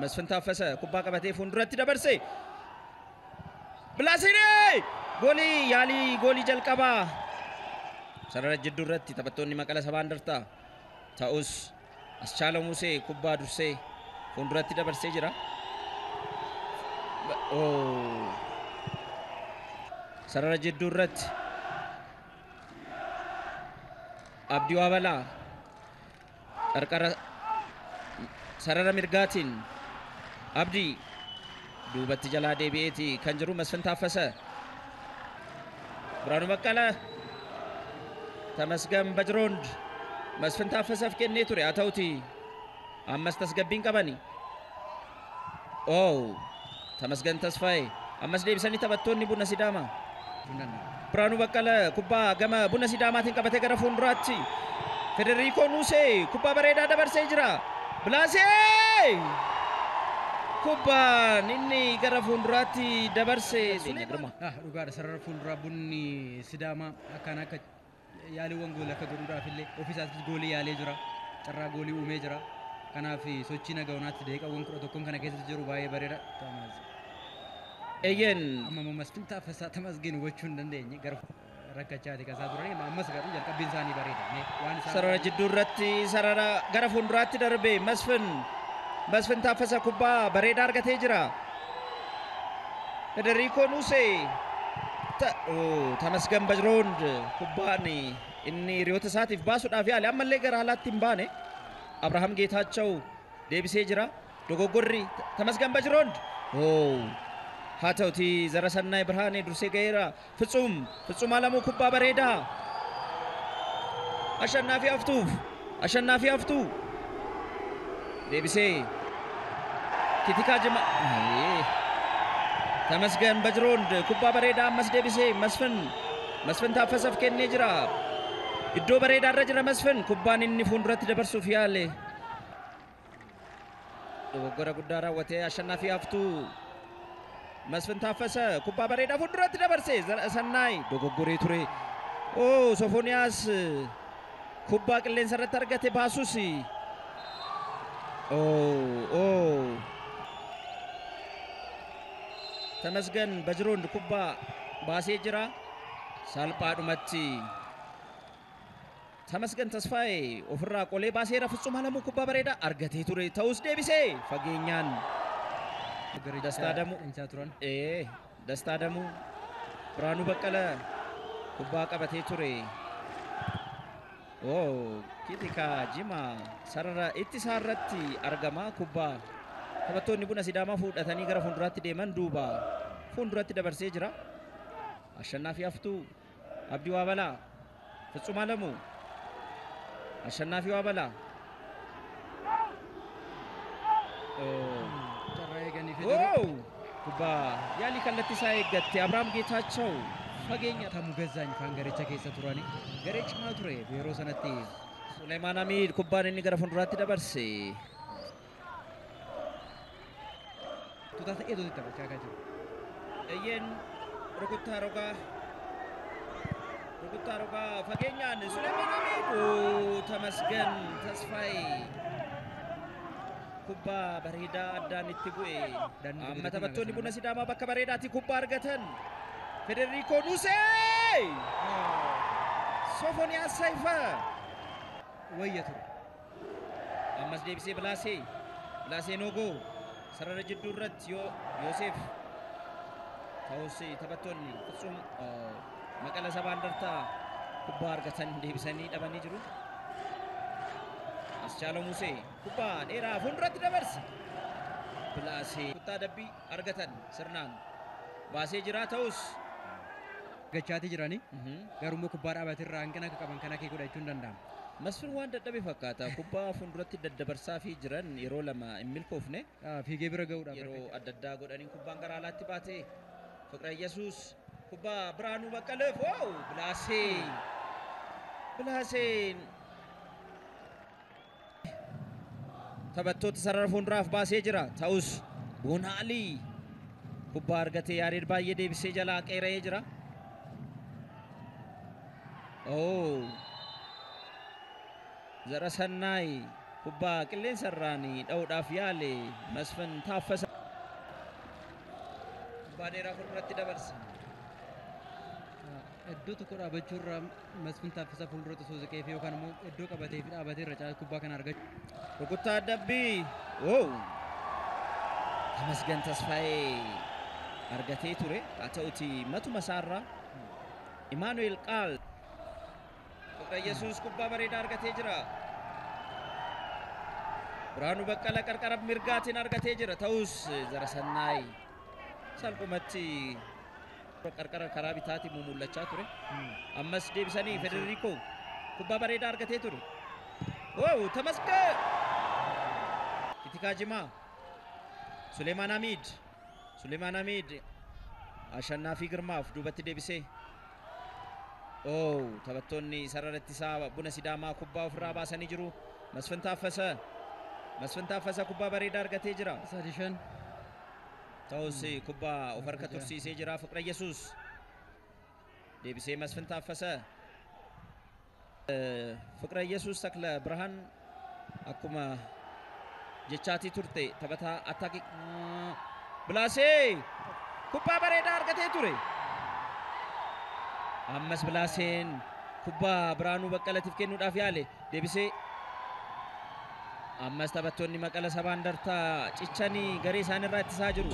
Masfin Taaffasaa kubbaa qabatee fuulduratti dabarse. Bilaasee goolii yaalii goolii jalqabaa. Sarara jidduu irratti taphattoonni Maqala Sabaa Indartaa ta'us Aschaala Musee kubbaa dursee fuulduratti dabarsee jira. Sarara jidduu irratti Abdii Waabalaa qarqara sarara mirgaatiin Abdii duubatti jalaa deebi'eeti kan jiru Masfin Taaffasaa. Biraanuu Baqqalaa Tamasgan Bajroond Masfin Taaffasaaf kennee ture haa ta'uti ammas tasgabbiin qabani. Tamasgan Tasfaayee ammas deebisanii taphattoonni Buna Sidaamaa. Biraanuu Baqqalaa kubbaa gama Buna Sidaamaatiin qabatee gara fuulduraatti. Federiikoo Nuusee kubbaa bareedaa dabarsee jira. Bilaasee kubbaan inni gara fuulduraatti dabarsee. Dhugaadha sarara fuulduraa Bunni Sidaamaa akkaan akka yaaliiwwan goolii akka godhuudhaaf illee ofiisaatti goolii yaalee jira. Carraa goolii uumee jira. Kanaaf sochii nagahoonaatti daqiiqaawwan 11 kana keessatti jiru baay'ee bareeda. Eeyyen amma Masfin Taaffasaa Tamasgeen hubachuu hin dandeenye gara rakkachaati kasaa turanii ammas garuu jalqabbiin isaanii bareeda. Sarara jidduu irratti sarara gara fuulduraatti darbe Masfin Taaffasaa kubbaa bareedaa argatee jira. Federiikoo Nuusee Tamasgan Bajroond kubbaan inni hiriyoota isaatiif baasuudhaaf yaale ammallee gara alaatti hin baane. Abrahaam Geetaachaw deebisee jira. Dogoggorri Tamasgan Bajroond haa ta'uti Zarasannaay Birhaanee dursee ga'eera. Fitsum Alamuu kubbaa bareedaa. Ashannaafi haftuu deebisee Kitikaa Jima Tamasgan Bajroond kubbaa bareedaa ammas deebisee Masfin Taaffasaaf kennee jira. Iddoo bareedaa irra jira Masfin kubbaan inni fuulduratti dabarsuuf yaale. Dogoggora guddaa raawwatee Ashannaafi haftuu. Masfin Taaffasaa kubbaa bareedaa fuulduratti dabarsee Sannaay dogoggoree ture. Sofooniyaas kubbaa qilleensa irratti argate baasus. Tamasgan Bajroond kubbaa baasee jira. Salphaadhumatti Tamasgan Tasfaayee ofirraa qolee baaseera. Fitsum Alamuu kubbaa bareedaa argatee ture ta'us deebisee fageenyaan. Dastaa Damuu Biraanuu Baqqalaa kubbaa qabatee ture. Kitikaa Jimaa sarara ittisaa irratti argama kubbaa. Taphattoonni Buna Sidaamaa fudhatanii gara fuulduraatti deeman duuba fuulduratti dabarsee jira. Ashannaafi haftuu Abdii Waabalaa Fitsum Alamuu Ashannaafi Waabalaa kubbaa yaalii kallattii isaa eeggatte Abrahaam Geetaachaw fageenya Tamu Gazzaany faan garicha keessa turani. Garee cimaa ture yeroo sanatti. Suleymaan Hamiid kubbaan inni gara fuulduraatti dabarse. Tuutaa ta'ee tuuti taphachaa kan jiru. Eeyyeen rukuttaa rogaa fageenyaan Suleymaan Hamiid Tamasgan Tasfaayee kubbaa bareedaa addaan itti bu'e. Amma taphattoonni Buna Sidaamaa bakka bareedaatti kubbaa argatan. Federiikoo Nuusee Sofooniyaas Saayifaa wayya ture. Ammas deebisee Bilaasee Noogoo sarara jidduu irratti Yoosef ta'us taphattoonni Fitsum Maqala Sabaa Indartaa kubbaa argatan deebisanii dhabanii jiru. Aschaala Musee kubbaa dheeraa fuulduratti dabarse. Bilaasee kuttaa dabbii argatan sirnaan baasee jira ta'us gachaati jirani. Garuu immoo kubbaa dhaabatii irraa hanqina akka qaban kan akeekuu godhachuu hin danda'amu. Masfin waan dadhabe fakkaata. Kubbaa fuulduratti daddabarsaa fi jiran yeroo lama hin milkoofne. Fiigee bira ga'uudhaaf yeroo adda addaa godhanii kubbaan gara alaatti baatee Fiqira Yesuus kubbaa Biraanuu Baqqaleef Bilaaseen taphattoota sarara fuulduraaf baasee jira. Ta'us Boonaalii kubbaa argatee Yaareed baay'ee deebisee jalaa qeera'ee jira. Zarasannaay kubbaa qilleensarraan dha'uudhaaf yaale Masfin Taaffasa kubbaa dheeraa fuulduratti dabarsa. Iddoo tokko dhaabachuu irraa Masfin Taaffasaa fuulduratti osoo siqee fi yookaan immoo iddoo qabatee fi dhaabatee irra caalaa kubbaa kana argachuu. Rukuttaa adabbii Tamasgan Tasfaayee argatee ture haa ta'uti matuma isaarraa Imaanu'eel Qaal Fiqira Yesuus kubbaa bareedaa argatee jira. Biraanuu Baqqala qarqara mirgaatiin argatee jira ta'us Zarasannaay salphumatti qarqara karaa bitaatiin mul'achaa ture. Ammas deebisanii Federico kubbaa bareedaa argatee ture. Tamasgan Itikaa Jimaa Suleiman Hamid Ashannaafi Girmaaf duubatti deebisee taphattoonni sarara ittisaa Buna Sidaamaa kubbaa ofirraa baasanii jiru. Masfin Taaffasa kubbaa bareedaa argatee jira. Ta'us kubbaa of harka tursiisee jira. Fiqira Yesuus deebisee Masfin Taaffasa. Fiqira Yesuus Takla Birhaan akkuma jechaatii turte taphataa attaakii Bilaasee kubbaa bareedaa argatee ture. Ammas Bilaaseen kubbaa Biraanuu Baqqalatiif kennuudhaaf yaale deebisee ammas taphattoonni Maqala Sabaa Indartaa cichanii garee isaanirraa ittisaa jiru.